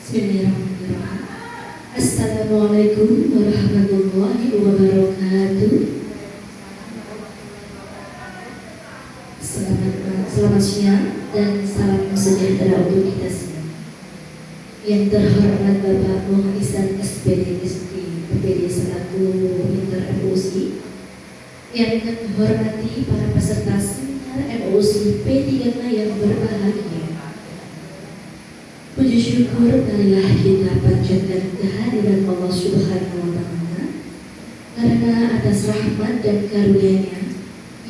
Bismillahirrahmanirrahim. Assalamualaikum warahmatullahi wabarakatuh. Selamat siang dan salam sejahtera untuk kita semua. Yang terhormat Bapak Muhammad Ihsan SPD PPD selaku Inter MUSI, yang menghormati para peserta seminar MUSI P3K yang berbahagia. Puji syukur marilah kita panjatkan kehadiran Allah Subhanahu wa Ta'ala, karena atas rahmat dan karunia-Nya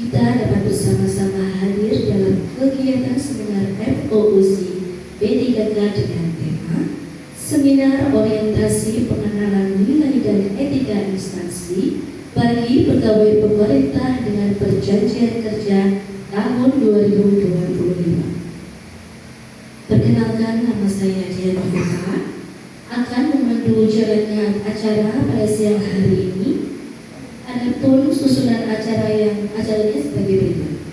kita dapat bersama-sama hadir dalam kegiatan seminar MUSI P3K dengan tema Seminar Orientasi Pengenalan Nilai dan Etika Instansi bagi Pegawai Pemerintah dengan Perjanjian Kerja tahun 2025. Perkenalkan, nama saya Dian Fika, akan memandu jalannya acara pada siang hari ini. Adapun susunan acaranya sebagai berikut.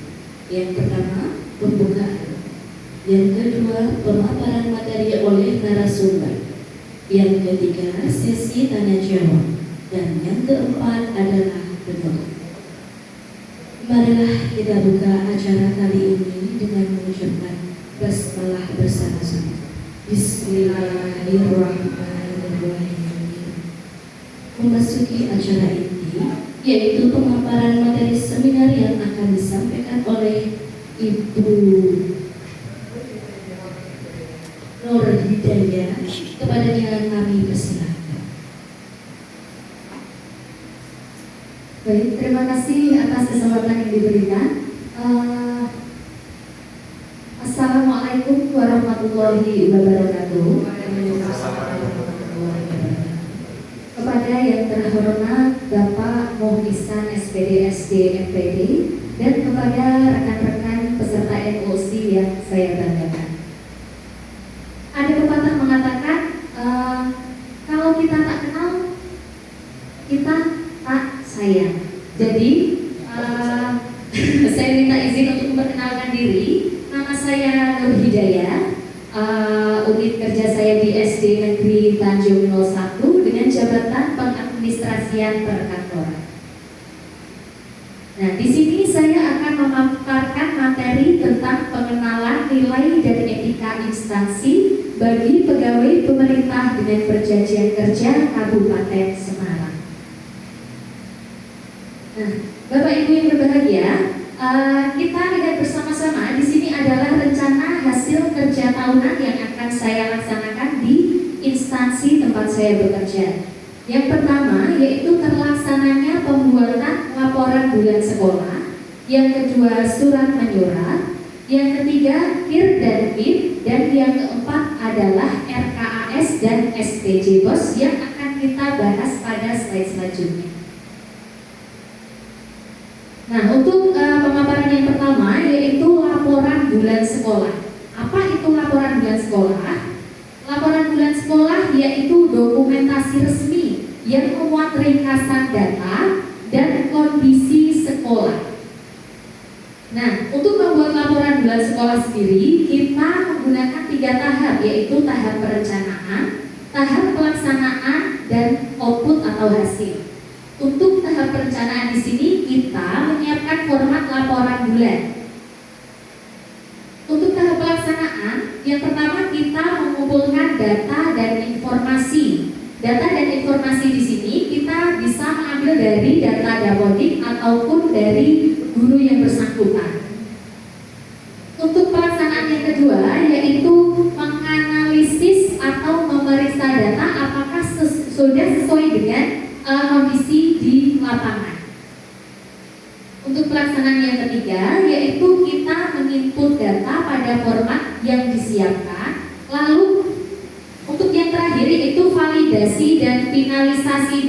Yang pertama, pembukaan. Yang kedua, pemaparan materi oleh narasumber. Yang ketiga, sesi tanya jawab. Dan yang keempat adalah penutup. Marilah kita buka acara kali ini dengan mengucapkan basmalah bersama-sama. Bismillahirrahmanirrahim. Memasuki acara ini, yaitu pemaparan materi seminar yang akan disampaikan oleh Ibu Nur Hidayah. Kepadanya kami persilahkan. Baik, terima kasih atas kesempatan yang diberikan. Assalamualaikum warahmatullahi wabarakatuh. Kepada yang terhormat Bapak Muhammad Ihsan SPD MPD dan kepada rekan-rekan peserta MUSI yang saya banggakan. Ada pepatah mengatakan, kalau kita tak kenal, kita tak sayang. Jadi saya minta izin untuk memperkenalkan diri. Nama saya Nur Hidayah, unit kerja saya di SD Negeri Tanjung 01 dengan jabatan pengadministrasian perkantoran. Nah, di sini saya akan memaparkan materi tentang pengenalan nilai dan etika instansi bagi pegawai pemerintah dengan Perjanjian Kerja Kabupaten Semarang. Nah, Bapak Ibu yang berbahagia, kita lihat bersama-sama. Di sini adalah rencana hasil kerja tahunan yang akan saya laksanakan di instansi tempat saya bekerja. Yang pertama yaitu terlaksananya pembuatan laporan bulan sekolah. Yang kedua surat menyurat. Yang ketiga KIR dan KIP. Dan yang keempat adalah RKAS dan STJ BOS yang akan kita bahas pada slide selanjutnya. Nah, untuk pemaparan yang pertama yaitu laporan bulan sekolah. Apa itu laporan bulan sekolah? Laporan bulan sekolah yaitu dokumentasi resmi yang memuat ringkasan data dan kondisi sekolah. Nah, untuk membuat laporan bulan sekolah sendiri, kita menggunakan 3 tahap, yaitu tahap perencanaan, tahap pelaksanaan, dan output atau hasil. Untuk tahap perencanaan di sini kita menyiapkan format laporan bulan. Untuk tahap pelaksanaan, yang pertama kita mengumpulkan data dan informasi. Data dan informasi di sini kita bisa mengambil dari data Dapodik ataupun dari guru yang bersangkutan. Untuk pelaksanaan yang kedua yaitu menganalisis atau memeriksa data apakah sudah sesuai dengan kondisi di lapangan. Untuk pelaksanaan yang ketiga yaitu kita menginput data pada format yang disiapkan. Lalu untuk yang terakhir yaitu validasi dan finalisasi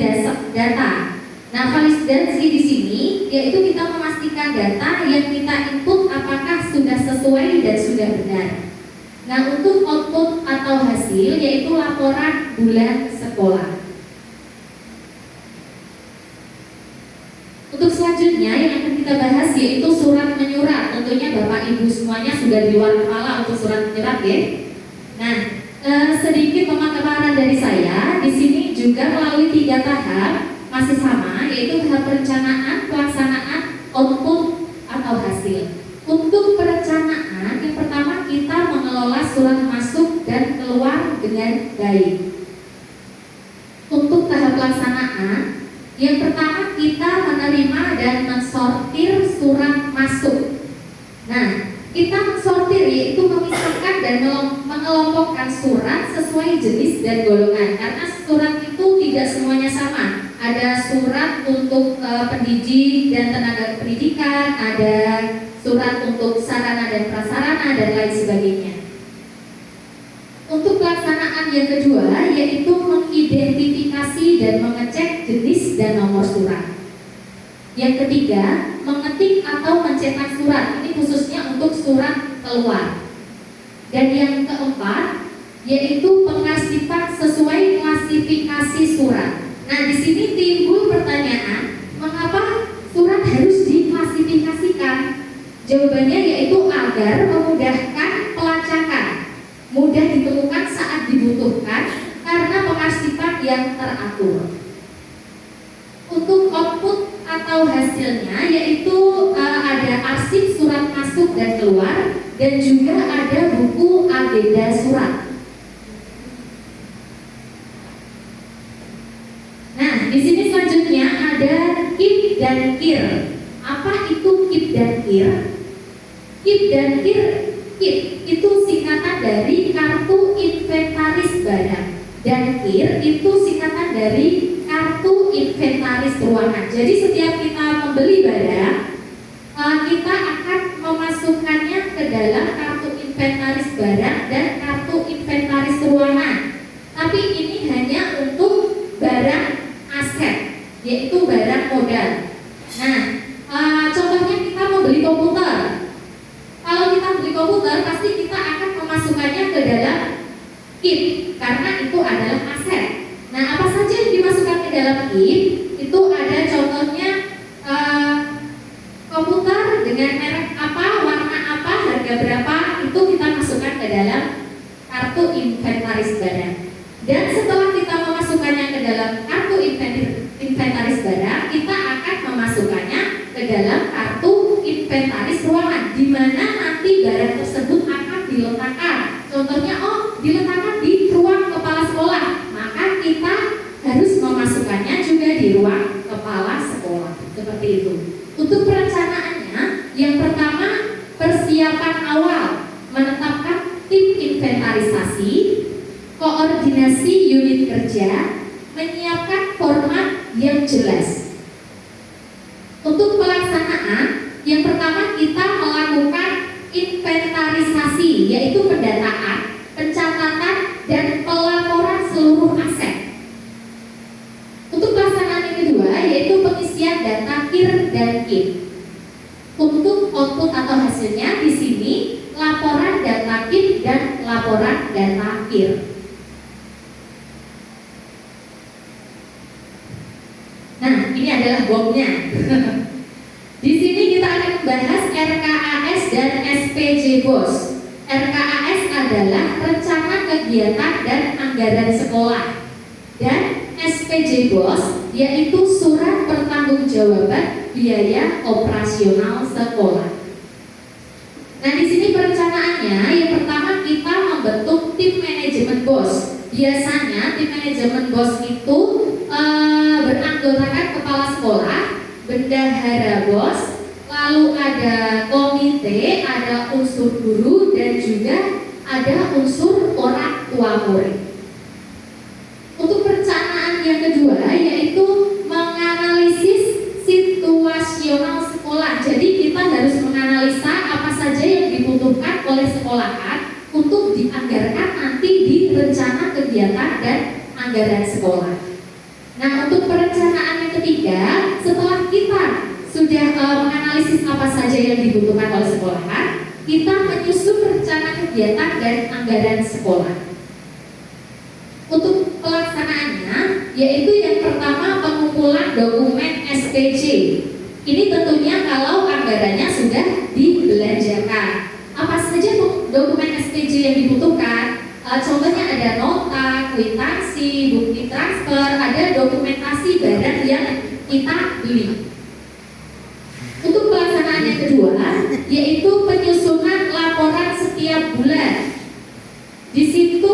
data. Nah, validasi di sini yaitu kita memastikan data yang kita input apakah sudah sesuai dan sudah benar. Nah, untuk output atau hasil yaitu laporan bulan sekolah. Untuk selanjutnya yang akan kita bahas yaitu surat menyurat. Tentunya Bapak Ibu semuanya sudah di luar kepala untuk surat menyurat ya. Nah, Sedikit pemaparan dari saya, di sini juga melalui 3 tahap, masih sama, yaitu tahap perencanaan, pelaksanaan, output atau hasil. Untuk perencanaan, yang pertama kita mengelola surat masuk dan keluar dengan baik. Untuk tahap pelaksanaan, yang pertama kita menerima dan mensortir surat masuk. Nah, kita mensortir yaitu memisahkan dan mengelompokkan surat sesuai jenis dan golongan, karena surat itu tidak semuanya sama. Ada surat untuk pendidik dan tenaga pendidikan, ada surat untuk sarana dan prasarana dan lain sebagainya. Untuk pelaksanaan yang kedua yaitu mengidentifikasi dan mengecek jenis dan nomor surat. Yang ketiga, mengetik atau mencetak surat. Ini khususnya untuk surat keluar. Dan yang keempat, yaitu pengarsipan sesuai klasifikasi surat. Nah, di sini timbul pertanyaan, mengapa surat harus diklasifikasikan? Jawabannya yaitu agar memudahkan pelacakan, mudah ditemukan saat dibutuhkan karena pengarsipan yang teratur. Untuk output atau hasilnya yaitu ada arsip surat masuk dan keluar dan juga ada buku agenda surat. Nah, di sini selanjutnya ada KIP dan KIR. Apa itu KIP dan KIR? KIP dan KIR, KIP itu singkatan dari kartu inventaris barang dan KIR itu singkatan dari kartu inventaris ruangan. Jadi setiap kita membeli barang, kita akan memasukkannya ke dalam kartu inventaris barang dan kartu inventaris ruangan. Tapi ini hanya untuk barang aset, yaitu barang modal. Nah, contohnya kita membeli komputer. Kalau kita beli komputer, pasti kita akan memasukkannya ke dalam KIP karena itu adalah aset. Nah, apa saja yang dimasukkan ke dalam KIP? Itu ada contohnya komputer dengan merek apa, warna apa, harga berapa, itu kita masukkan ke dalam kartu inventaris barang. Dan setelah kita memasukkannya ke dalam kartu inventaris barang, kita akan memasukkannya ke dalam kartu inventaris ruangan, di mana nanti barang tersebut akan diletakkan. Contohnya, diletakkan di ruang kepala sekolah, maka kita harus memasukkannya juga di ruang kepala sekolah. Seperti itu. Untuk perencanaannya, yang pertama persiapan awal, menetapkan tim inventarisasi, koordinasi unit kerja, menyiapkan format yang jelas. Untuk pelaksanaan, yang pertama kita melakukan inventarisasi, yaitu pendataan, pencatatan, dan pelaporan seluruh aset. Untuk pelaksanaan yang kedua, yaitu pengisian data KIR dan KIP. Untuk output atau hasilnya di sini laporan data KIP dan laporan data KIR. Nah, ini adalah bomnya. Di sini kita akan membahas RKAS dan SPJ BOS. RKAS adalah rencana kegiatan dan anggaran sekolah, dan SPJ BOS yaitu surat pertanggungjawaban biaya operasional sekolah. Nah, di sini perencanaannya yang pertama kita membentuk tim manajemen BOS. Biasanya tim manajemen BOS itu beranggotakan kepala sekolah, bendahara BOS, lalu ada komite, ada unsur guru, dan juga ada unsur orang tua murid. Untuk perencanaan yang kedua yaitu menganalisis situasional sekolah. Jadi kita harus menganalisa apa saja yang dibutuhkan oleh sekolahan untuk dianggarkan nanti di rencana kegiatan dan anggaran sekolah. Nah, untuk perencanaan yang ketiga, setelah kita sudah menganalisis apa saja yang dibutuhkan oleh sekolahan, kita menyusun rencana kegiatan dan anggaran sekolah. Untuk pelaksanaannya, yaitu yang pertama pengumpulan dokumen SPJ. Ini tentunya kalau anggarannya sudah dibelanjakan. Apa saja dokumen SPJ yang dibutuhkan? Contohnya ada nota, kwitansi, bukti transfer, ada dokumentasi barang yang kita beli. Untuk pelaksanaan yang kedua, yaitu penyusunan laporan setiap bulan. Di situ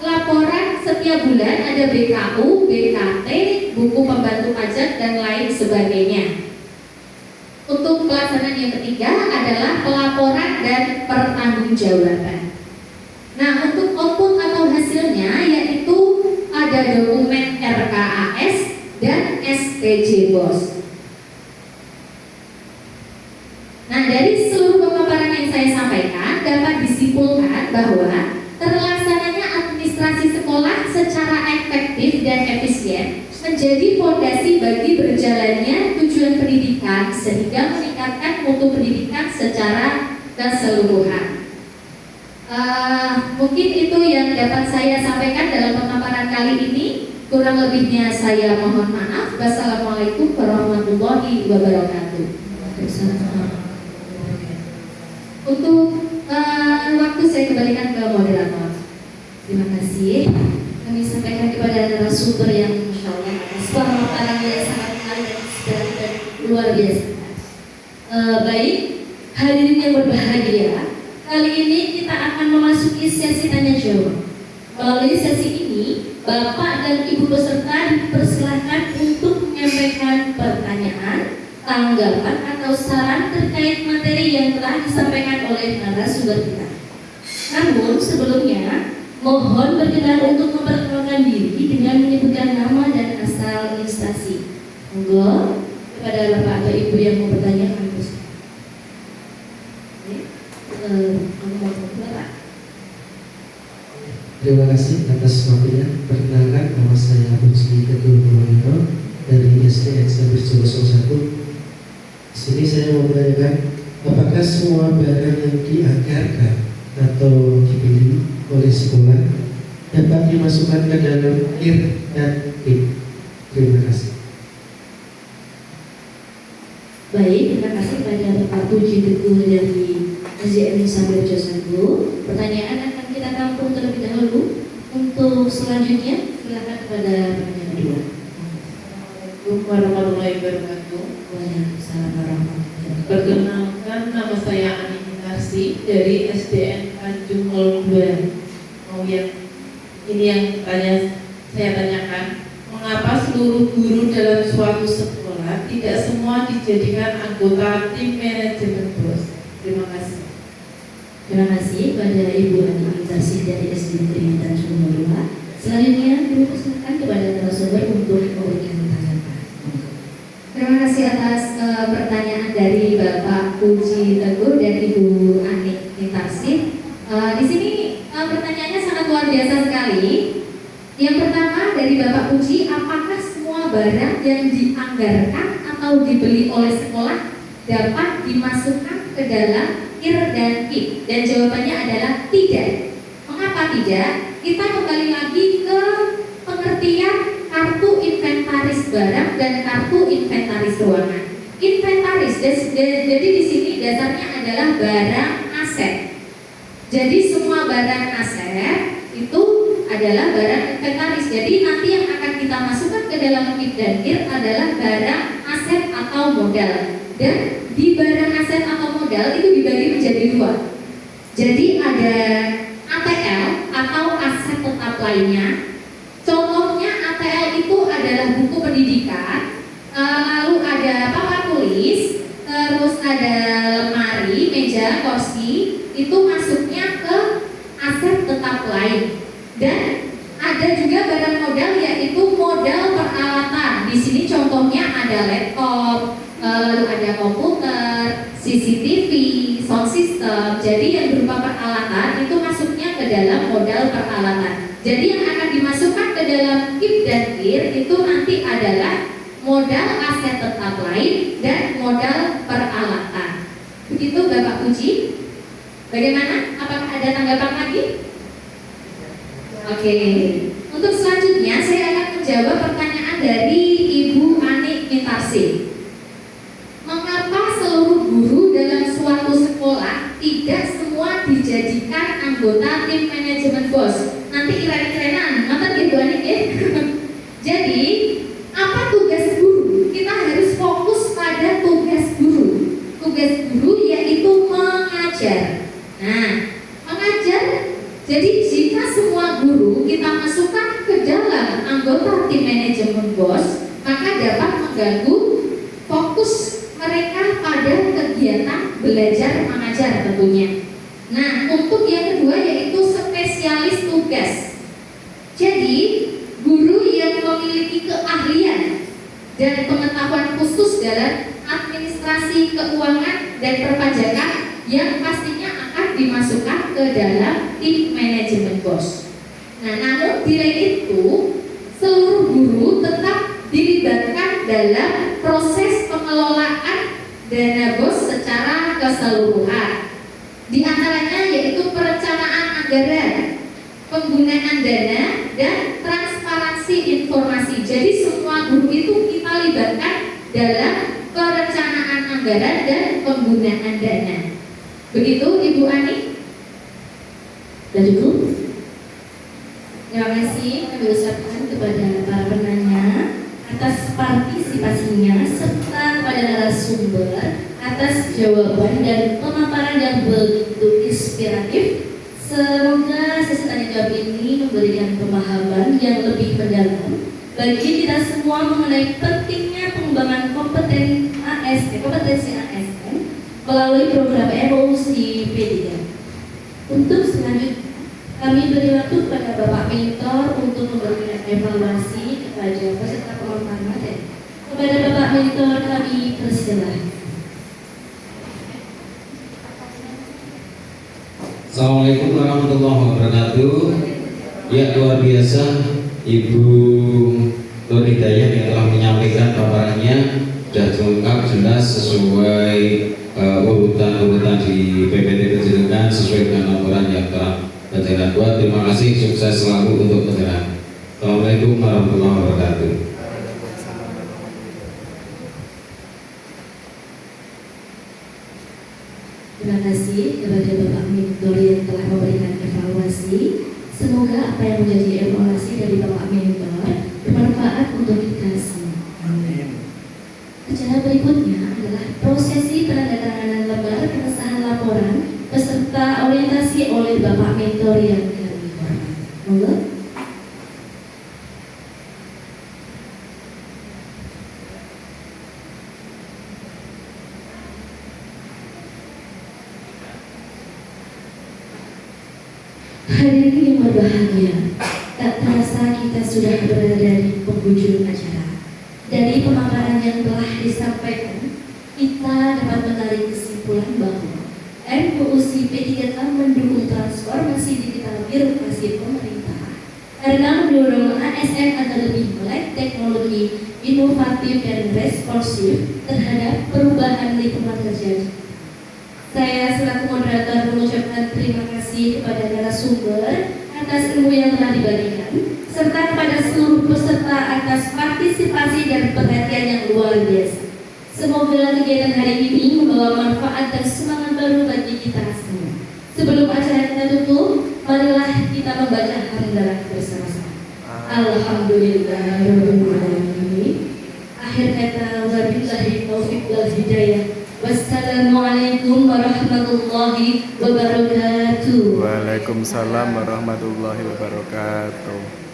laporan setiap bulan ada BKU, BKT, buku pembantu pajak dan lain sebagainya. Untuk pelaksanaan yang ketiga adalah pelaporan dan pertanggungjawaban. Nah, untuk output atau hasilnya yaitu ada dokumen RKAS dan STJ BOS. Nah, dari seluruh pemaparan yang saya sampaikan dapat disimpulkan bahwa terlaksananya administrasi sekolah secara efektif dan efisien menjadi fondasi bagi berjalannya tujuan pendidikan sehingga meningkatkan mutu pendidikan secara keseluruhan. Mungkin itu yang dapat saya sampaikan dalam pemaparan kali ini. Kurang lebihnya saya mohon maaf. Wassalamualaikum warahmatullahi wabarakatuh. Untuk waktu saya kembalikan ke moderator. Terima kasih. Kami sampaikan kepada narasumber yang Masya Allah pemaparan yang sangat menarik dan luar biasa. Baik, hadirin yang berbahagia, kali ini kita akan memasuki sesi tanya jawab. Melalui sesi ini, Bapak dan Ibu peserta dipersilakan untuk menyampaikan pertanyaan, tanggapan atau saran terkait materi yang telah disampaikan oleh narasumber kita. Namun sebelumnya, mohon berkenan untuk memperkenalkan diri dengan menyebutkan nama dan asal instansi. Monggo kepada Bapak atau Ibu yang mau bertanya kami persilakan. Terima kasih atas waktunya. Perkenalkan, nama saya Bujri Teguh Purwanto dari SD Eksabir 01. Di sini saya mau menanyakan, apakah semua barang yang dianggarkan atau dibeli oleh sekolah dapat dimasukkan ke dalam IR dan IP? Terima kasih. Baik, terima kasih kepada Bapak Puji Teguh dari SDN Eksabir 01. Pertanyaan akan kita tampung terlebih dahulu. Untuk selanjutnya, silakan kepada pertanyaan kedua. Assalamualaikum warahmatullahi wabarakatuh. Waalaikumsalam warahmatullahi wabarakatuh. Perkenalkan, nama saya Ani Minarsi dari SDN Tanjung 02. Ini yang saya tanyakan, mengapa seluruh guru dalam suatu sekolah tidak semua dijadikan anggota tim manajemen BOS? Terima kasih. Terima kasih kepada Ibu Ani Minarsi dari SD Negeri Tanjung 02. Selanjutnya, dipersilakan kepada narasumber untuk memberikan tanggapan. Terima kasih atas pertanyaan dari Bapak Puji Teguh dan Ibu Ani Minarsi. Di sini pertanyaannya sangat luar biasa sekali. Yang pertama dari Bapak Puji, apakah semua barang yang dianggarkan atau dibeli oleh sekolah dapat dimasukkan ke dalam IR dan IP? Dan jawabannya adalah tidak. Mengapa tidak? Kita kembali lagi ke pengertian kartu inventaris barang dan kartu inventaris ruangan. Inventaris, jadi di sini dasarnya adalah barang aset. Jadi semua barang aset itu adalah barang inventaris. Jadi nanti yang akan kita masukkan ke dalam IP dan IR adalah barang aset atau modal. Dan di barang aset atau modal itu dibagi menjadi dua. Jadi ada ATL atau aset tetap lainnya. Contohnya ATL itu adalah buku pendidikan, lalu ada papan tulis, terus ada lemari, meja, kursi. Itu masuknya ke aset tetap lain. Dan ada juga barang modal yaitu modal peralatan. Di sini contohnya ada laptop, lalu ada komputer, CCTV, sound system. Jadi yang berupa peralatan itu masuknya ke dalam modal peralatan. Jadi yang akan dimasukkan ke dalam IP dan IR itu nanti adalah modal aset tetap lain dan modal peralatan. Begitu Bapak Puji. Bagaimana? Apakah ada tanggapan lagi? Oke. Untuk selanjutnya saya akan menjawab pertanyaan dari Ibu Ani Minarsi. Mengapa seluruh guru dalam suatu sekolah tidak semua dapat dijadikan anggota tim manajemen BOS. Nanti kira-kira nonton gitu ya. Jadi apa tugas guru? Kita harus fokus pada tugas guru. Tugas guru yaitu mengajar. Nah, mengajar. Jadi jika semua guru kita masukkan ke dalam anggota tim manajemen BOS, maka dapat mengganggu fokus mereka pada kegiatan belajar mengajar tentunya. Nah, untuk yang kedua yaitu spesialis tugas. Jadi, guru yang memiliki keahlian dan pengetahuan khusus dalam administrasi keuangan dan perpajakan yang pastinya akan dimasukkan ke dalam tim manajemen BOS. Nah, namun di lain itu, seluruh guru tetap dilibatkan dalam proses pengelolaan dana BOS secara keseluruhan. Di antaranya yaitu perencanaan anggaran, penggunaan dana, dan transparansi informasi. Jadi semua guru itu kita libatkan dalam perencanaan anggaran dan penggunaan dana. Begitu Ibu Ani? Dan cukup. Terima kasih kami ucapkan kepada para penanya atas partisipasinya serta kepada narasumber atas jawaban dan pemaparan yang begitu inspiratif. Semoga sesi tanya jawab ini memberikan pemahaman yang lebih mendalam bagi kita semua mengenai pentingnya pengembangan kompetensi ASN melalui program evolusi P3. Untuk selanjutnya kami beri waktu kepada Bapak Mentor untuk memberikan evaluasi kepada peserta pemaparan materi. Kepada Bapak Mentor kami persilakan. Assalamualaikum warahmatullahi wabarakatuh. Ya, luar biasa Ibu Nur Hidayah yang telah menyampaikan paparannya sudah lengkap, jelas, sesuai urutan-urutan di PPT Pendidikan sesuai dengan laporan yang telah Pencegahan buat. Terima kasih, sukses selalu untuk pencegahan. Assalamualaikum warahmatullahi wabarakatuh. Terima kasih kepada Bapak Mentor yang telah memberikan evaluasi. Semoga apa yang menjadi evaluasi dari Bapak Mentor bermanfaat untuk kita semua. Acara berikutnya adalah prosesi penandatanganan lembar pengesahan laporan peserta orientasi oleh Bapak Mentor yang kami hormati. Monggo. Hadirin yang berbahagia, tak terasa kita sudah berada di penghujung acara. Dari pemaparan yang telah disampaikan, kita dapat menarik kesimpulan bahwa MUUC P3K mendukung transformasi digital birokrasi pemerintah karena mendorong ASN agar lebih melek teknologi, inovatif dan responsif terhadap perubahan lingkungan kerja. Saya selaku moderator mengucapkan terima kasih kepada narasumber atas ilmu yang telah dibagikan, serta kepada seluruh peserta atas partisipasi dan perhatian yang luar biasa. Semoga kegiatan hari ini membawa manfaat dan semangat baru bagi kita semua. Sebelum acara kita tutup, marilah kita membaca hamdalah bersama-sama. Alhamdulillahirobbilalamin. Akhir kata, wabillahi taufiq wal hidayah. Wassalamualaikum warahmatullahi wabarakatuh. Waalaikumsalam warahmatullahi wabarakatuh.